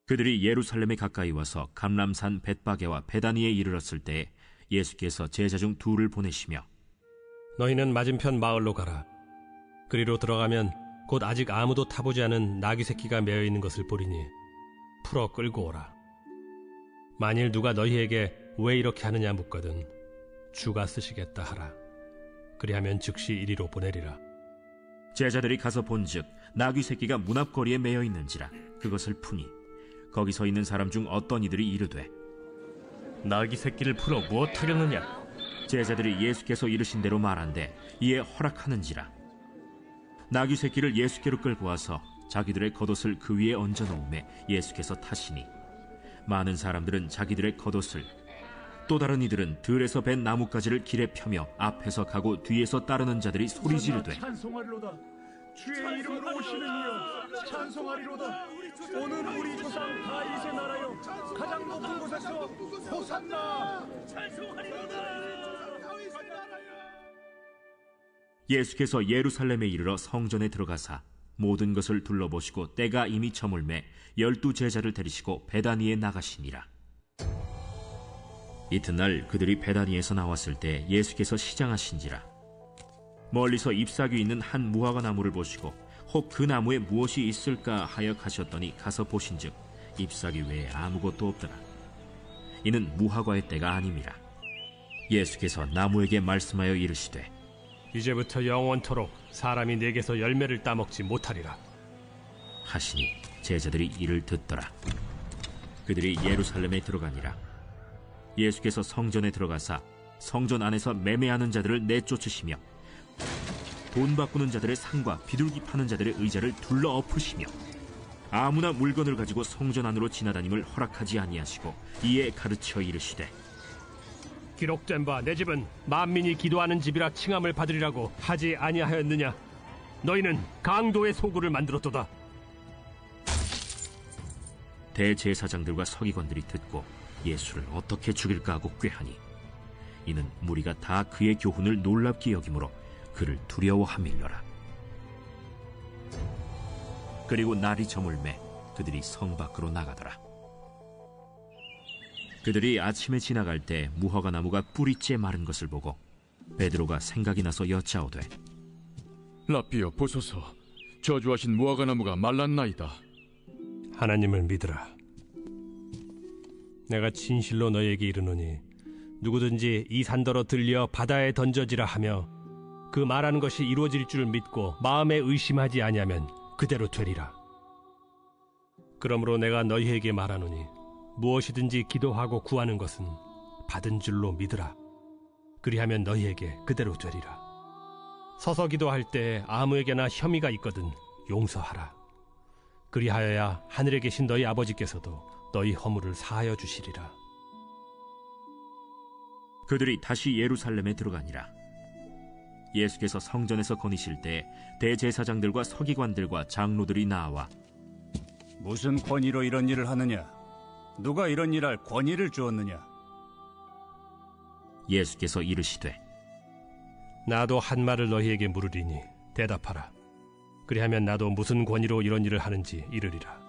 그들이 예루살렘에 가까이 와서 감람산 벳바게와 베다니에 이르렀을 때 예수께서 제자 중 둘을 보내시며 너희는 맞은편 마을로 가라. 그리로 들어가면 곧 아직 아무도 타보지 않은 나귀 새끼가 매어 있는 것을 보리니 풀어 끌고 오라. 만일 누가 너희에게 왜 이렇게 하느냐 묻거든 주가 쓰시겠다 하라. 그리하면 즉시 이리로 보내리라. 제자들이 가서 본즉 나귀 새끼가 문 앞거리에 매어 있는지라 그것을 푸니 거기 서 있는 사람 중 어떤 이들이 이르되 나귀 새끼를 풀어 무엇하려느냐? 제자들이 예수께서 이르신 대로 말한대 이에 허락하는지라. 나귀 새끼를 예수께로 끌고 와서 자기들의 겉옷을 그 위에 얹어 놓음에 예수께서 타시니 많은 사람들은 자기들의 겉옷을 또 다른 이들은 들에서 벤 나뭇가지를 길에 펴며 앞에서 가고 뒤에서 따르는 자들이 소리 지르되 찬송하리로다. 주의 이름으로 오시는 이여 찬송하리로다. 오늘 우리 조상 다윗의 나라여 가장 높은 곳에서 호산나. 예수께서 예루살렘에 이르러 성전에 들어가사 모든 것을 둘러보시고 때가 이미 저물매 12 제자를 데리시고 베다니에 나가시니라. 이튿날 그들이 베다니에서 나왔을 때 예수께서 시장하신지라. 멀리서 잎사귀 있는 한 무화과 나무를 보시고 혹 그 나무에 무엇이 있을까 하여 가셨더니 가서 보신즉 잎사귀 외에 아무것도 없더라. 이는 무화과의 때가 아님이라. 예수께서 나무에게 말씀하여 이르시되 이제부터 영원토록 사람이 내게서 열매를 따먹지 못하리라 하시니 제자들이 이를 듣더라. 그들이 예루살렘에 들어가니라. 예수께서 성전에 들어가사 성전 안에서 매매하는 자들을 내쫓으시며 돈 바꾸는 자들의 상과 비둘기 파는 자들의 의자를 둘러 엎으시며 아무나 물건을 가지고 성전 안으로 지나다님을 허락하지 아니하시고 이에 가르쳐 이르시되 기록된 바 내 집은 만민이 기도하는 집이라 칭함을 받으리라고 하지 아니하였느냐? 너희는 강도의 소굴을 만들었도다. 대제사장들과 서기관들이 듣고 예수를 어떻게 죽일까 하고 꾀하니 이는 무리가 다 그의 교훈을 놀랍게 여김으로 그를 두려워함일러라. 그리고 날이 저물매 그들이 성 밖으로 나가더라. 그들이 아침에 지나갈 때 무화과 나무가 뿌리째 마른 것을 보고 베드로가 생각이 나서 여짜오되 라삐여 보소서, 저주하신 무화과 나무가 말랐나이다. 하나님을 믿으라. 내가 진실로 너에게 이르노니 누구든지 이 산더러 들려 바다에 던져지라 하며 그 말하는 것이 이루어질 줄 믿고 마음에 의심하지 아니하면 그대로 되리라. 그러므로 내가 너희에게 말하노니 무엇이든지 기도하고 구하는 것은 받은 줄로 믿으라. 그리하면 너희에게 그대로 되리라. 서서 기도할 때 아무에게나 혐의가 있거든 용서하라. 그리하여야 하늘에 계신 너희 아버지께서도 너희 허물을 사하여 주시리라. 그들이 다시 예루살렘에 들어가니라. 예수께서 성전에서 거니실 때 대제사장들과 서기관들과 장로들이 나와 무슨 권위로 이런 일을 하느냐? 누가 이런 일할 권위를 주었느냐? 예수께서 이르시되 나도 한 말을 너희에게 물으리니 대답하라. 그리하면 나도 무슨 권위로 이런 일을 하는지 이르리라.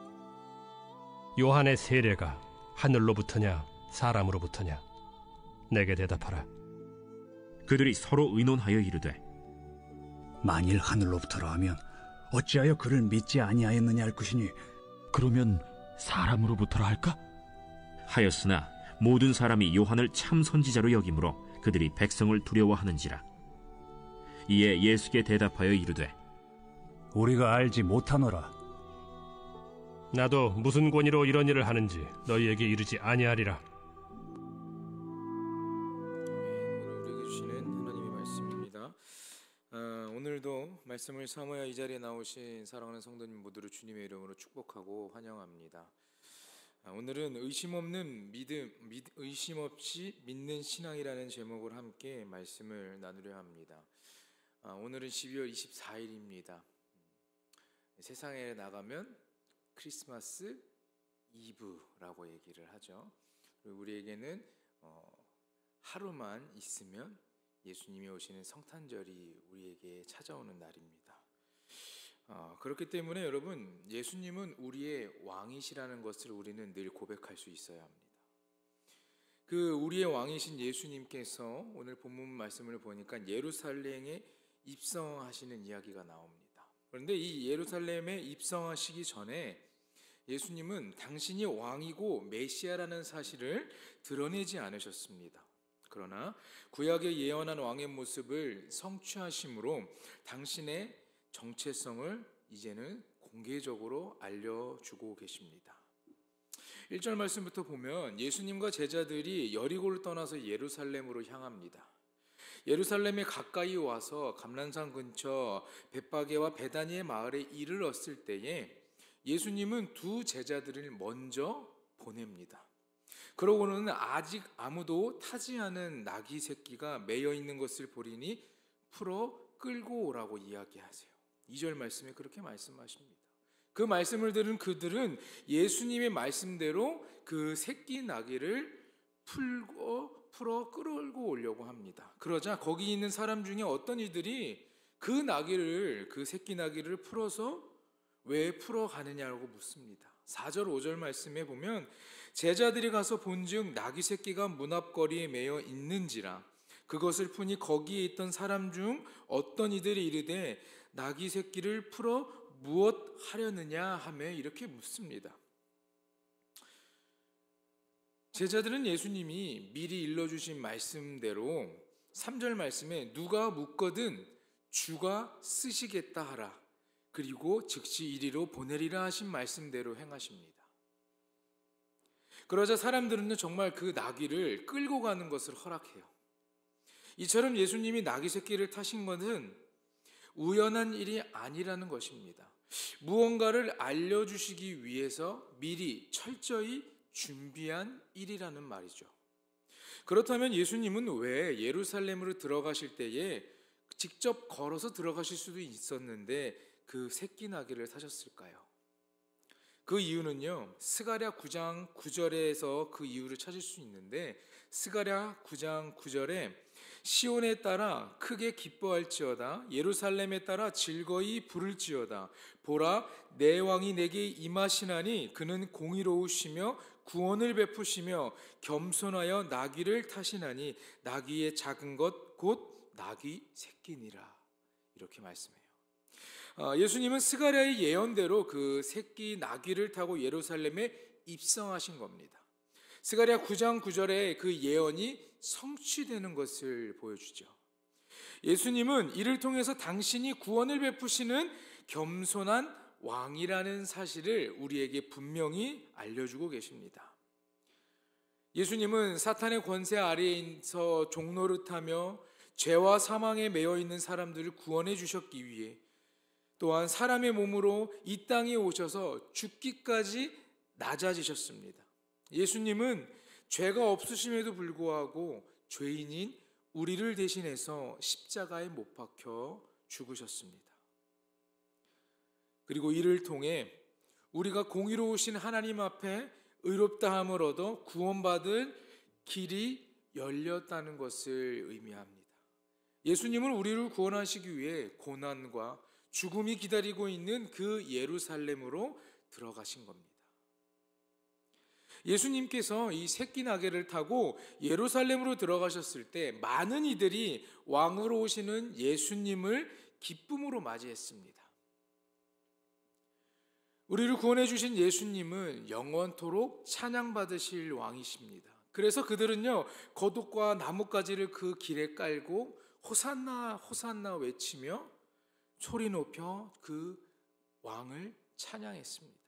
요한의 세례가 하늘로부터냐 사람으로부터냐? 내게 대답하라. 그들이 서로 의논하여 이르되 만일 하늘로부터라 하면 어찌하여 그를 믿지 아니하였느냐 할 것이니 그러면 사람으로부터라 할까? 하였으나 모든 사람이 요한을 참 선지자로 여김으로 그들이 백성을 두려워하는지라. 이에 예수께 대답하여 이르되 우리가 알지 못하노라. 나도 무슨 권위로 이런 일을 하는지 너희에게 이르지 아니하리라. 오늘 우리에게 주시는 하나님의 말씀입니다. 오늘도 말씀을 사모하여 이 자리에 나오신 사랑하는 성도님 모두를 주님의 이름으로 축복하고 환영합니다. 오늘은 의심 없이 믿는 신앙이라는 제목을 함께 말씀을 나누려 합니다. 오늘은 12월 24일입니다. 세상에 나가면 크리스마스 이브라고 얘기를 하죠. 그리고 우리에게는 하루만 있으면 예수님이 오시는 성탄절이 우리에게 찾아오는 날입니다. 그렇기 때문에 여러분, 예수님은 우리의 왕이시라는 것을 우리는 늘 고백할 수 있어야 합니다. 그 우리의 왕이신 예수님께서 오늘 본문 말씀을 보니까 예루살렘에 입성하시는 이야기가 나옵니다. 그런데 이 예루살렘에 입성하시기 전에 예수님은 당신이 왕이고 메시아라는 사실을 드러내지 않으셨습니다. 그러나 구약에 예언한 왕의 모습을 성취하심으로 당신의 정체성을 이제는 공개적으로 알려주고 계십니다. 1절 말씀부터 보면 예수님과 제자들이 여리고를 떠나서 예루살렘으로 향합니다. 예루살렘에 가까이 와서 감람산 근처 벳바게와 베다니의 마을에 이르렀을 때에 예수님은 두 제자들을 먼저 보냅니다. 그러고는 아직 아무도 타지 않은 나귀 새끼가 매여 있는 것을 보리니 풀어 끌고 오라고 이야기하세요. 2절 말씀에 그렇게 말씀하십니다. 그 말씀을 들은 그들은 예수님의 말씀대로 그 새끼 나귀를 풀어 끌고 오려고 합니다. 그러자 거기 있는 사람 중에 어떤 이들이 그 새끼 나귀를 풀어서 왜 풀어가느냐고 묻습니다. 4절 5절 말씀에 보면 제자들이 가서 본즉 나귀 새끼가 문 앞거리에 매여 있는지라 그것을 푸니 거기에 있던 사람 중 어떤 이들이 이르되 나귀 새끼를 풀어 무엇 하려느냐 하며 이렇게 묻습니다. 제자들은 예수님이 미리 일러주신 말씀대로 3절 말씀에 누가 묻거든 주가 쓰시겠다 하라. 그리고 즉시 이리로 보내리라 하신 말씀대로 행하십니다. 그러자 사람들은 정말 그 나귀를 끌고 가는 것을 허락해요. 이처럼 예수님이 나귀 새끼를 타신 것은 우연한 일이 아니라는 것입니다. 무언가를 알려주시기 위해서 미리 철저히 준비한 일이라는 말이죠. 그렇다면 예수님은 왜 예루살렘으로 들어가실 때에 직접 걸어서 들어가실 수도 있었는데 그 새끼 나귀를 타셨을까요? 그 이유는요, 스가랴 9장 9절에서 그 이유를 찾을 수 있는데 스가랴 9장 9절에 시온에 따라 크게 기뻐할지어다 예루살렘에 따라 즐거이 부를지어다 보라 내 왕이 내게 임하시나니 그는 공의로우시며 구원을 베푸시며 겸손하여 나귀를 타시나니 나귀의 작은 것 곧 나귀 새끼니라 이렇게 말씀해요. 예수님은 스가랴의 예언대로 그 새끼 나귀를 타고 예루살렘에 입성하신 겁니다. 스가랴 9장 9절에 그 예언이 성취되는 것을 보여주죠. 예수님은 이를 통해서 당신이 구원을 베푸시는 겸손한 왕이라는 사실을 우리에게 분명히 알려주고 계십니다. 예수님은 사탄의 권세 아래에서 종노릇하며 죄와 사망에 매여 있는 사람들을 구원해 주셨기 위해 또한 사람의 몸으로 이 땅에 오셔서 죽기까지 낮아지셨습니다. 예수님은 죄가 없으심에도 불구하고 죄인인 우리를 대신해서 십자가에 못 박혀 죽으셨습니다. 그리고 이를 통해 우리가 공의로우신 하나님 앞에 의롭다함을 얻어 구원받을 길이 열렸다는 것을 의미합니다. 예수님은 우리를 구원하시기 위해 고난과 죽음이 기다리고 있는 그 예루살렘으로 들어가신 겁니다. 예수님께서 이 새끼 나귀를 타고 예루살렘으로 들어가셨을 때 많은 이들이 왕으로 오시는 예수님을 기쁨으로 맞이했습니다. 우리를 구원해 주신 예수님은 영원토록 찬양받으실 왕이십니다. 그래서 그들은요 겉옷과 나뭇가지를 그 길에 깔고 호산나 호산나 외치며 소리 높여 그 왕을 찬양했습니다.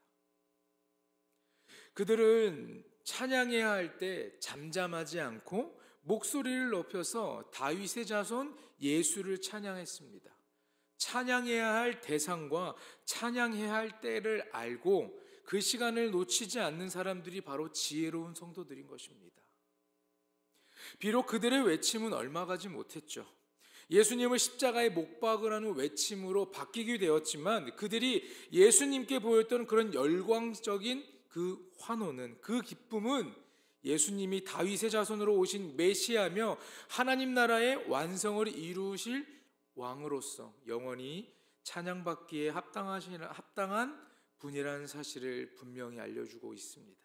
그들은 찬양해야 할 때 잠잠하지 않고 목소리를 높여서 다윗의 자손 예수를 찬양했습니다. 찬양해야 할 대상과 찬양해야 할 때를 알고 그 시간을 놓치지 않는 사람들이 바로 지혜로운 성도들인 것입니다. 비록 그들의 외침은 얼마 가지 못했죠. 예수님을 십자가에 못 박으라는 외침으로 바뀌게 되었지만 그들이 예수님께 보였던 그런 열광적인 그 환호는, 그 기쁨은 예수님이 다윗의 자손으로 오신 메시아며 하나님 나라의 완성을 이루실 왕으로서 영원히 찬양받기에 합당한 분이라는 사실을 분명히 알려주고 있습니다.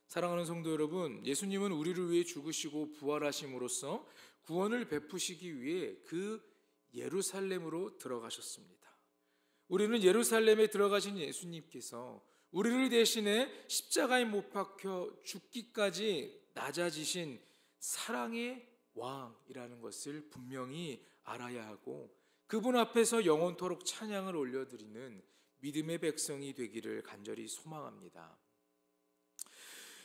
사랑하는 성도 여러분, 예수님은 우리를 위해 죽으시고 부활하심으로써 구원을 베푸시기 위해 그 예루살렘으로 들어가셨습니다. 우리는 예루살렘에 들어가신 예수님께서 우리를 대신해 십자가에 못 박혀 죽기까지 낮아지신 사랑의 왕이라는 것을 분명히 알아야 하고, 그분 앞에서 영원토록 찬양을 올려드리는 믿음의 백성이 되기를 간절히 소망합니다.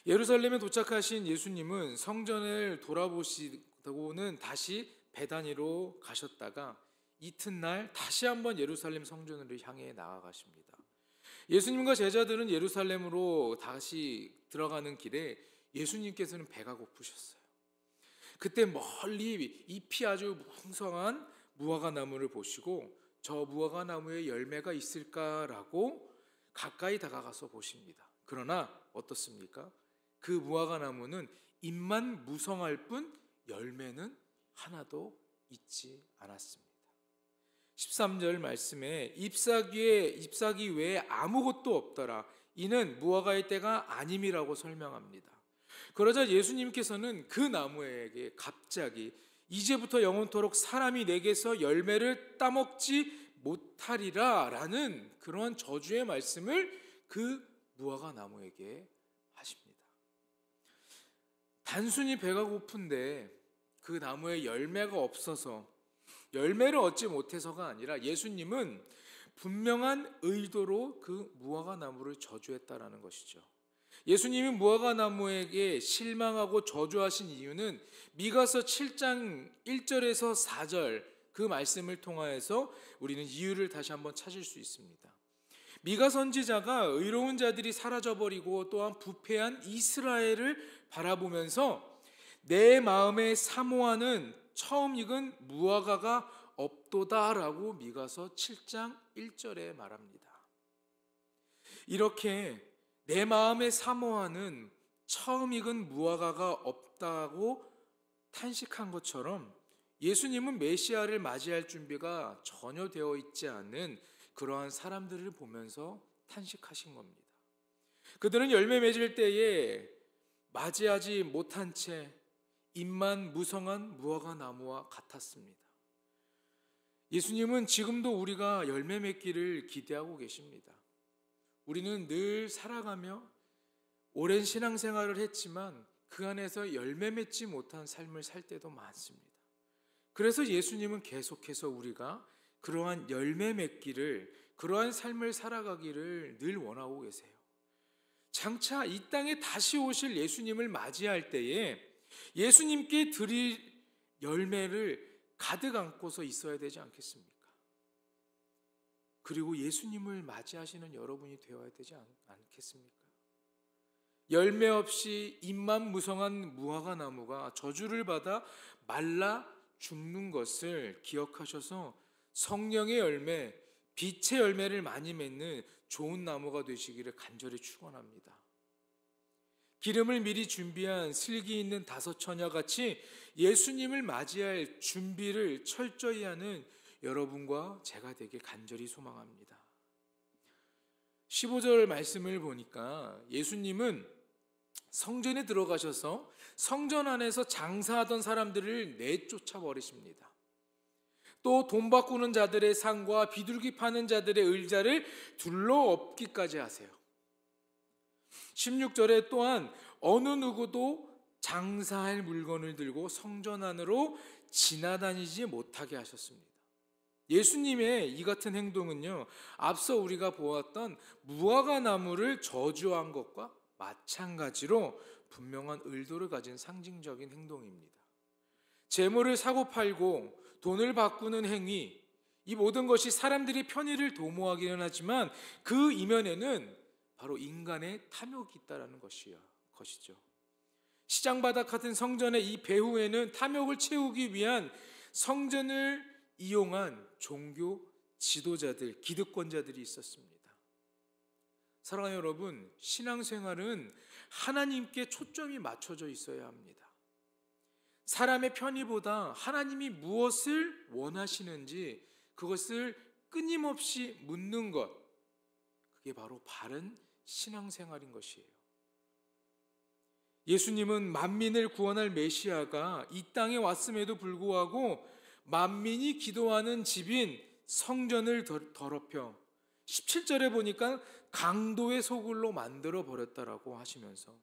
예루살렘에 도착하신 예수님은 성전을 돌아보시고는 다시 베다니로 가셨다가 이튿날 다시 한번 예루살렘 성전으로 향해 나아가십니다. 예수님과 제자들은 예루살렘으로 다시 들어가는 길에 예수님께서는 배가 고프셨어요. 그때 멀리 잎이 아주 풍성한 무화과 나무를 보시고 저 무화과 나무에 열매가 있을까라고 가까이 다가가서 보십니다. 그러나 어떻습니까? 그 무화과 나무는 잎만 무성할 뿐 열매는 하나도 있지 않았습니다. 13절 말씀에 잎사귀 외에 아무것도 없더라. 이는 무화과의 때가 아님이라고 설명합니다. 그러자 예수님께서는 그 나무에게 갑자기 이제부터 영원토록 사람이 내게서 열매를 따먹지 못하리라 라는 그런 저주의 말씀을 그 무화과 나무에게 하십니다. 단순히 배가 고픈데 그 나무에 열매가 없어서 열매를 얻지 못해서가 아니라 예수님은 분명한 의도로 그 무화과 나무를 저주했다라는 것이죠. 예수님이 무화과 나무에게 실망하고 저주하신 이유는 미가서 7장 1절에서 4절 그 말씀을 통하여서 우리는 이유를 다시 한번 찾을 수 있습니다. 미가 선지자가 의로운 자들이 사라져버리고 또한 부패한 이스라엘을 바라보면서 내 마음에 사모하는 처음 익은 무화과가 없도다라고 미가서 7장 1절에 말합니다. 이렇게 내 마음에 사모하는 처음 익은 무화과가 없다고 탄식한 것처럼 예수님은 메시아를 맞이할 준비가 전혀 되어 있지 않은 그러한 사람들을 보면서 탄식하신 겁니다. 그들은 열매 맺을 때에 맞이하지 못한 채 잎만 무성한 무화과 나무와 같았습니다. 예수님은 지금도 우리가 열매 맺기를 기대하고 계십니다. 우리는 늘 살아가며 오랜 신앙생활을 했지만 그 안에서 열매 맺지 못한 삶을 살 때도 많습니다. 그래서 예수님은 계속해서 우리가 그러한 열매 맺기를, 그러한 삶을 살아가기를 늘 원하고 계세요. 장차 이 땅에 다시 오실 예수님을 맞이할 때에 예수님께 드릴 열매를 가득 안고서 있어야 되지 않겠습니까? 그리고 예수님을 맞이하시는 여러분이 되어야 되지 않겠습니까? 열매 없이 잎만 무성한 무화과 나무가 저주를 받아 말라 죽는 것을 기억하셔서 성령의 열매, 빛의 열매를 많이 맺는 좋은 나무가 되시기를 간절히 축원합니다. 기름을 미리 준비한 슬기 있는 다섯 처녀같이 예수님을 맞이할 준비를 철저히 하는 여러분과 제가 되길 간절히 소망합니다. 15절 말씀을 보니까 예수님은 성전에 들어가셔서 성전 안에서 장사하던 사람들을 내쫓아 버리십니다. 또 돈 바꾸는 자들의 상과 비둘기 파는 자들의 의자를 둘러엎기까지 하세요. 16절에 또한 어느 누구도 장사할 물건을 들고 성전 안으로 지나다니지 못하게 하셨습니다. 예수님의 이 같은 행동은요, 앞서 우리가 보았던 무화과 나무를 저주한 것과 마찬가지로 분명한 의도를 가진 상징적인 행동입니다. 재물을 사고 팔고 돈을 바꾸는 행위, 이 모든 것이 사람들이 편의를 도모하기는 하지만 그 이면에는 바로 인간의 탐욕이 있다는 것이죠. 시장바닥 같은 성전의 이 배후에는 탐욕을 채우기 위한 성전을 이용한 종교 지도자들, 기득권자들이 있었습니다. 사랑하는 여러분, 신앙생활은 하나님께 초점이 맞춰져 있어야 합니다. 사람의 편의보다 하나님이 무엇을 원하시는지 그것을 끊임없이 묻는 것, 그게 바로 바른 신앙생활인 것이에요. 예수님은 만민을 구원할 메시아가 이 땅에 왔음에도 불구하고 만민이 기도하는 집인 성전을 더럽혀 17절에 보니까 강도의 소굴로 만들어 버렸다라고 하시면서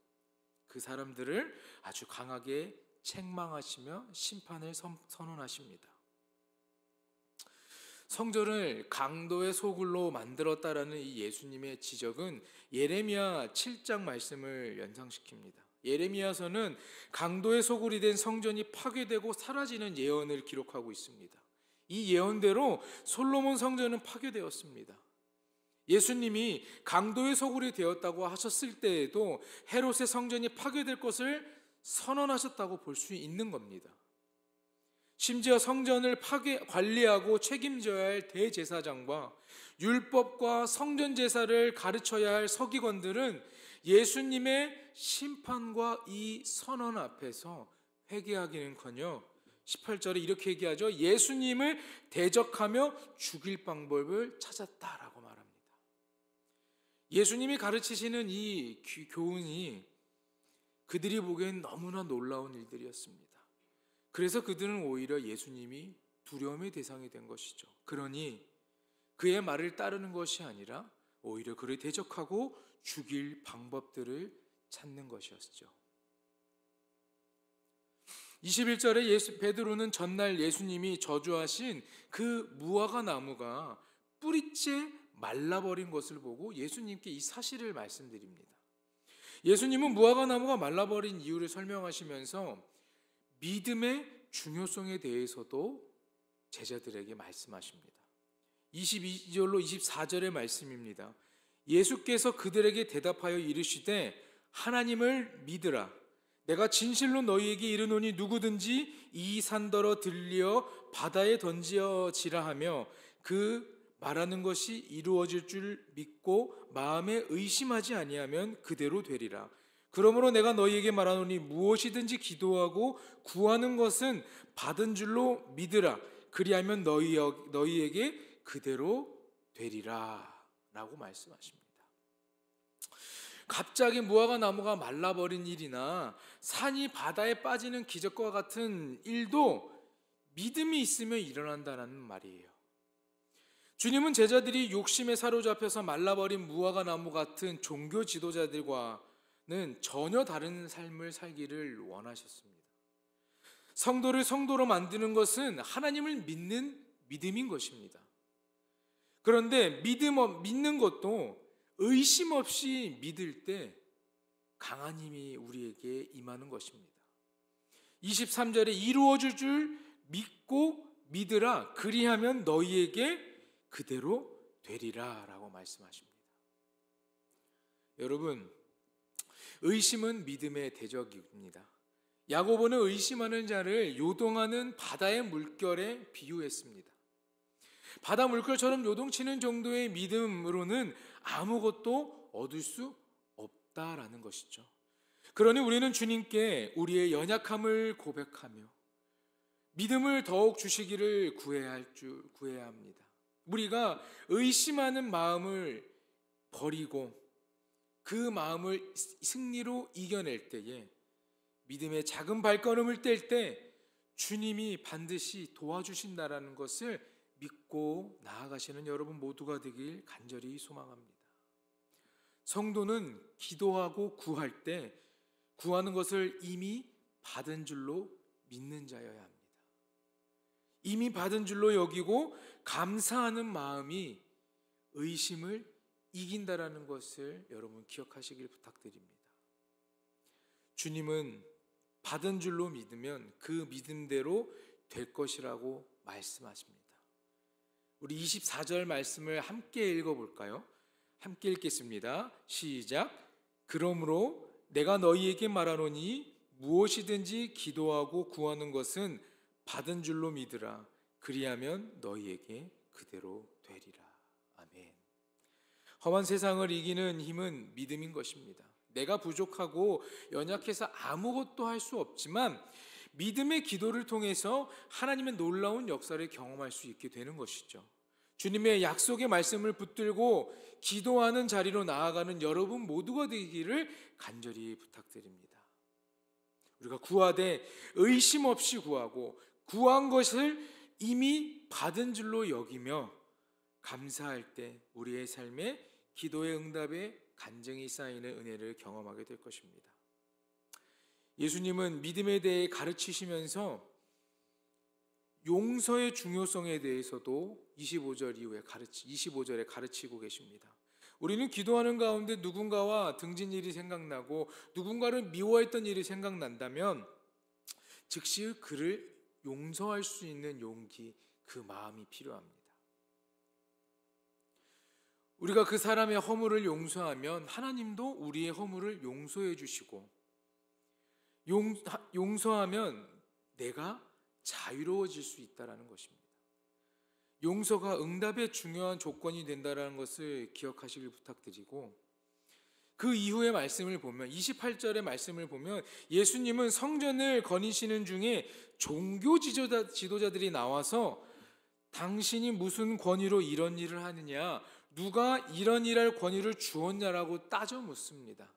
그 사람들을 아주 강하게 책망하시며 심판을 선언하십니다. 성전을 강도의 소굴로 만들었다라는 이 예수님의 지적은 예레미야 7장 말씀을 연상시킵니다. 예레미야서는 강도의 소굴이 된 성전이 파괴되고 사라지는 예언을 기록하고 있습니다. 이 예언대로 솔로몬 성전은 파괴되었습니다. 예수님이 강도의 소굴이 되었다고 하셨을 때에도 헤롯의 성전이 파괴될 것을 선언하셨다고 볼 수 있는 겁니다. 심지어 성전을 관리하고 책임져야 할 대제사장과 율법과 성전 제사를 가르쳐야 할 서기관들은 예수님의 심판과 이 선언 앞에서 회개하기는커녕 18절에 이렇게 얘기하죠. 예수님을 대적하며 죽일 방법을 찾았다라고 말합니다. 예수님이 가르치시는 이 교훈이 그들이 보기엔 너무나 놀라운 일들이었습니다. 그래서 그들은 오히려 예수님이 두려움의 대상이 된 것이죠. 그러니 그의 말을 따르는 것이 아니라 오히려 그를 대적하고 죽일 방법들을 찾는 것이었죠. 21절에 베드로는 전날 예수님이 저주하신 그 무화과 나무가 뿌리째 말라버린 것을 보고 예수님께 이 사실을 말씀드립니다. 예수님은 무화과 나무가 말라버린 이유를 설명하시면서 믿음의 중요성에 대해서도 제자들에게 말씀하십니다. 22절로 24절의 말씀입니다. 예수께서 그들에게 대답하여 이르시되 하나님을 믿으라. 내가 진실로 너희에게 이르노니 누구든지 이 산더러 들려 바다에 던지어지라 하며 그 말하는 것이 이루어질 줄 믿고 마음에 의심하지 아니하면 그대로 되리라. 그러므로 내가 너희에게 말하노니 무엇이든지 기도하고 구하는 것은 받은 줄로 믿으라. 그리하면 너희에게 그대로 되리라 라고 말씀하십니다. 갑자기 무화과 나무가 말라버린 일이나 산이 바다에 빠지는 기적과 같은 일도 믿음이 있으면 일어난다는 말이에요. 주님은 제자들이 욕심에 사로잡혀서 말라버린 무화과 나무 같은 종교 지도자들과는 전혀 다른 삶을 살기를 원하셨습니다. 성도를 성도로 만드는 것은 하나님을 믿는 믿음인 것입니다. 그런데 믿는 것도 의심 없이 믿을 때 강한 힘이 우리에게 임하는 것입니다. 23절에 이루어질 줄 믿고 믿으라. 그리하면 너희에게 그대로 되리라 라고 말씀하십니다. 여러분, 의심은 믿음의 대적입니다. 야고보는 의심하는 자를 요동하는 바다의 물결에 비유했습니다. 바다 물결처럼 요동치는 정도의 믿음으로는 아무것도 얻을 수 없다라는 것이죠. 그러니 우리는 주님께 우리의 연약함을 고백하며 믿음을 더욱 주시기를 구해야 합니다. 우리가 의심하는 마음을 버리고 그 마음을 승리로 이겨낼 때에 믿음의 작은 발걸음을 뗄 때 주님이 반드시 도와주신다라는 것을 믿고 나아가시는 여러분 모두가 되길 간절히 소망합니다. 성도는 기도하고 구할 때 구하는 것을 이미 받은 줄로 믿는 자여야 합니다. 이미 받은 줄로 여기고 감사하는 마음이 의심을 이긴다라는 것을 여러분 기억하시길 부탁드립니다. 주님은 받은 줄로 믿으면 그 믿음대로 될 것이라고 말씀하십니다. 우리 24절 말씀을 함께 읽어볼까요? 함께 읽겠습니다. 시작. 그러므로 내가 너희에게 말하노니 무엇이든지 기도하고 구하는 것은 받은 줄로 믿으라. 그리하면 너희에게 그대로 되리라. 아멘. 험한 세상을 이기는 힘은 믿음인 것입니다. 내가 부족하고 연약해서 아무것도 할 수 없지만 믿음의 기도를 통해서 하나님의 놀라운 역사를 경험할 수 있게 되는 것이죠. 주님의 약속의 말씀을 붙들고 기도하는 자리로 나아가는 여러분 모두가 되기를 간절히 부탁드립니다. 우리가 구하되 의심 없이 구하고 구한 것을 이미 받은 줄로 여기며 감사할 때 우리의 삶에 기도의 응답에 간증이 쌓이는 은혜를 경험하게 될 것입니다. 예수님은 믿음에 대해 가르치시면서 용서의 중요성에 대해서도 25절에 가르치고 계십니다. 우리는 기도하는 가운데 누군가와 등진 일이 생각나고 누군가를 미워했던 일이 생각난다면 즉시 그를 용서할 수 있는 용기, 그 마음이 필요합니다. 우리가 그 사람의 허물을 용서하면 하나님도 우리의 허물을 용서해 주시고, 용서하면 내가 자유로워질 수 있다는 것입니다. 용서가 응답의 중요한 조건이 된다는 것을 기억하시길 부탁드리고, 그 이후의 말씀을 보면 28절의 말씀을 보면 예수님은 성전을 거니시는 중에 종교 지도자들이 나와서 당신이 무슨 권위로 이런 일을 하느냐, 누가 이런 일할 권위를 주었냐라고 따져 묻습니다.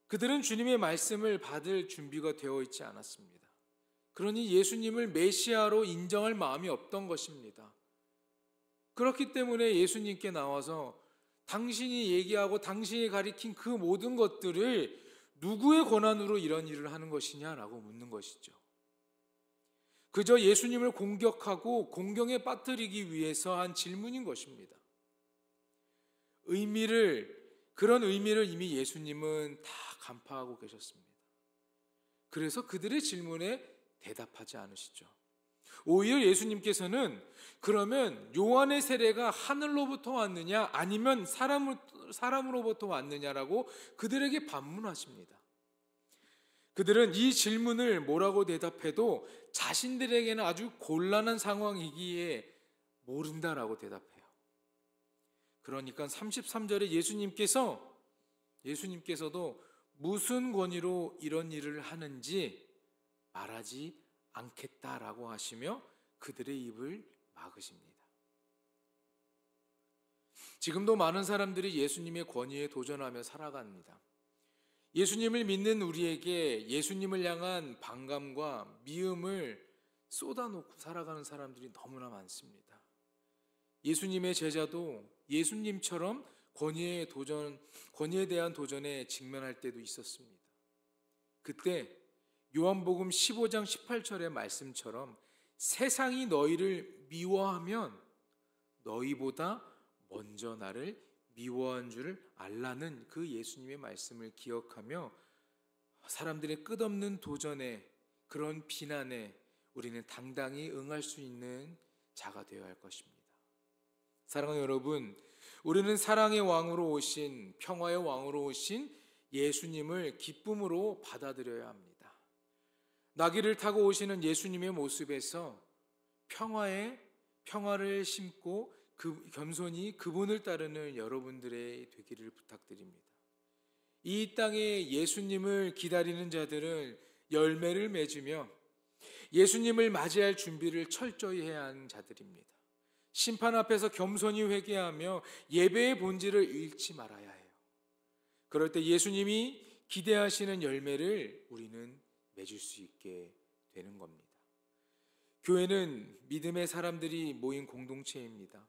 그들은 주님의 말씀을 받을 준비가 되어 있지 않았습니다. 그러니 예수님을 메시아로 인정할 마음이 없던 것입니다. 그렇기 때문에 예수님께 나와서 당신이 얘기하고 당신이 가리킨 그 모든 것들을 누구의 권한으로 이런 일을 하는 것이냐라고 묻는 것이죠. 그저 예수님을 공격하고 공경에 빠뜨리기 위해서 한 질문인 것입니다. 그런 의미를 이미 예수님은 다 간파하고 계셨습니다. 그래서 그들의 질문에 대답하지 않으시죠. 오히려 예수님께서는 그러면 요한의 세례가 하늘로부터 왔느냐 아니면 사람으로부터 왔느냐라고 그들에게 반문하십니다. 그들은 이 질문을 뭐라고 대답해도 자신들에게는 아주 곤란한 상황이기에 모른다라고 대답해요. 그러니까 33절에 예수님께서도 무슨 권위로 이런 일을 하는지 말하지 않겠다라고 하시며 그들의 입을 막으십니다. 지금도 많은 사람들이 예수님의 권위에 도전하며 살아갑니다. 예수님을 믿는 우리에게 예수님을 향한 반감과 미움을 쏟아놓고 살아가는 사람들이 너무나 많습니다. 예수님의 제자도 예수님처럼 권위에 대한 도전에 직면할 때도 있었습니다. 그때 요한복음 15장 18절의 말씀처럼 세상이 너희를 미워하면 너희보다 먼저 나를 미워한 줄 알라는 그 예수님의 말씀을 기억하며 사람들의 끝없는 도전에, 그런 비난에 우리는 당당히 응할 수 있는 자가 되어야 할 것입니다. 사랑하는 여러분, 우리는 사랑의 왕으로 오신, 평화의 왕으로 오신 예수님을 기쁨으로 받아들여야 합니다. 나귀를 타고 오시는 예수님의 모습에서 평화를 심고 겸손히 그분을 따르는 여러분들의 되기를 부탁드립니다. 이 땅에 예수님을 기다리는 자들은 열매를 맺으며 예수님을 맞이할 준비를 철저히 해야 하는 자들입니다. 심판 앞에서 겸손히 회개하며 예배의 본질을 잃지 말아야 해요. 그럴 때 예수님이 기대하시는 열매를 우리는 맺을 수 있게 되는 겁니다. 교회는 믿음의 사람들이 모인 공동체입니다.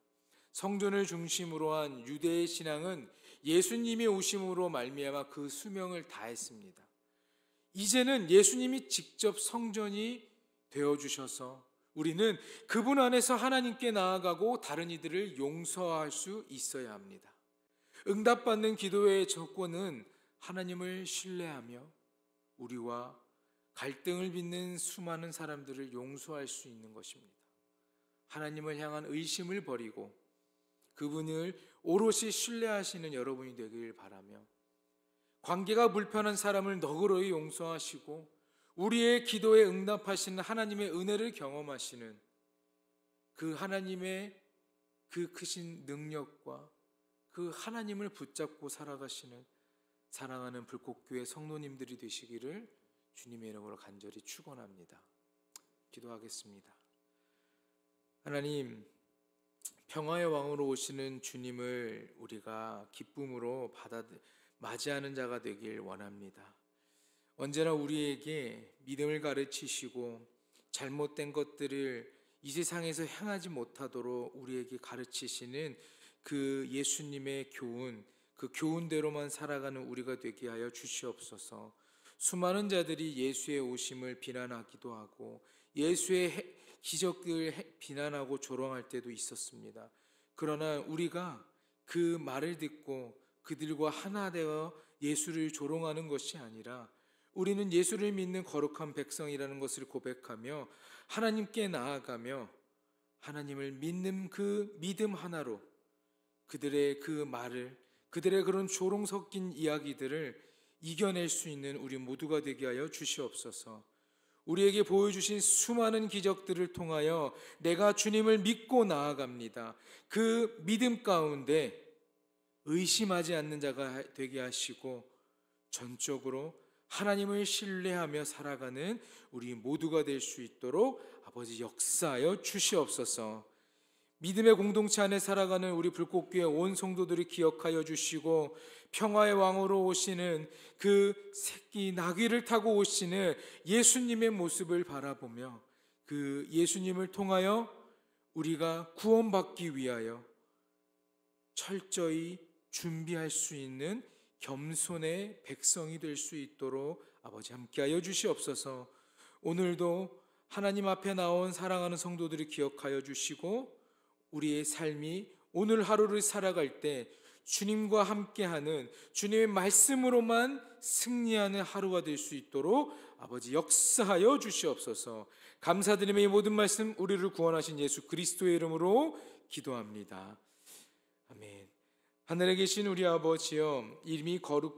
성전을 중심으로 한 유대의 신앙은 예수님이 오심으로 말미암아 그 수명을 다했습니다. 이제는 예수님이 직접 성전이 되어주셔서 우리는 그분 안에서 하나님께 나아가고 다른 이들을 용서할 수 있어야 합니다. 응답받는 기도의 조건은 하나님을 신뢰하며 우리와 갈등을 빚는 수많은 사람들을 용서할 수 있는 것입니다. 하나님을 향한 의심을 버리고 그분을 오롯이 신뢰하시는 여러분이 되길 바라며 관계가 불편한 사람을 너그러이 용서하시고 우리의 기도에 응답하시는 하나님의 은혜를 경험하시는 그 하나님의 그 크신 능력과 그 하나님을 붙잡고 살아가시는 사랑하는 불꽃교회 성도님들이 되시기를 주님의 이름으로 간절히 축원합니다. 기도하겠습니다. 하나님, 평화의 왕으로 오시는 주님을 우리가 기쁨으로 맞이하는 자가 되길 원합니다. 언제나 우리에게 믿음을 가르치시고 잘못된 것들을 이 세상에서 행하지 못하도록 우리에게 가르치시는 그 예수님의 교훈, 그 교훈대로만 살아가는 우리가 되게 하여 주시옵소서. 수많은 자들이 예수의 오심을 비난하기도 하고 예수의 기적을 비난하고 조롱할 때도 있었습니다. 그러나 우리가 그 말을 듣고 그들과 하나 되어 예수를 조롱하는 것이 아니라 우리는 예수를 믿는 거룩한 백성이라는 것을 고백하며 하나님께 나아가며 하나님을 믿는 그 믿음 하나로 그들의 그 말을, 그들의 그런 조롱 섞인 이야기들을 이겨낼 수 있는 우리 모두가 되게 하여 주시옵소서. 우리에게 보여주신 수많은 기적들을 통하여 내가 주님을 믿고 나아갑니다. 그 믿음 가운데 의심하지 않는 자가 되게 하시고 전적으로 하나님을 신뢰하며 살아가는 우리 모두가 될 수 있도록 아버지 역사하여 주시옵소서. 믿음의 공동체 안에 살아가는 우리 불꽃교회 온 성도들이 기억하여 주시고 평화의 왕으로 오시는 그 새끼 나귀를 타고 오시는 예수님의 모습을 바라보며 그 예수님을 통하여 우리가 구원받기 위하여 철저히 준비할 수 있는 겸손의 백성이 될 수 있도록 아버지 함께하여 주시옵소서. 오늘도 하나님 앞에 나온 사랑하는 성도들이 기억하여 주시고 우리의 삶이 오늘 하루를 살아갈 때 주님과 함께하는 주님의 말씀으로만 승리하는 하루가 될 수 있도록 아버지 역사하여 주시옵소서. 감사드리며 이 모든 말씀 우리를 구원하신 예수 그리스도의 이름으로 기도합니다. 아멘. 하늘에 계신 우리 아버지여, 이름이 거룩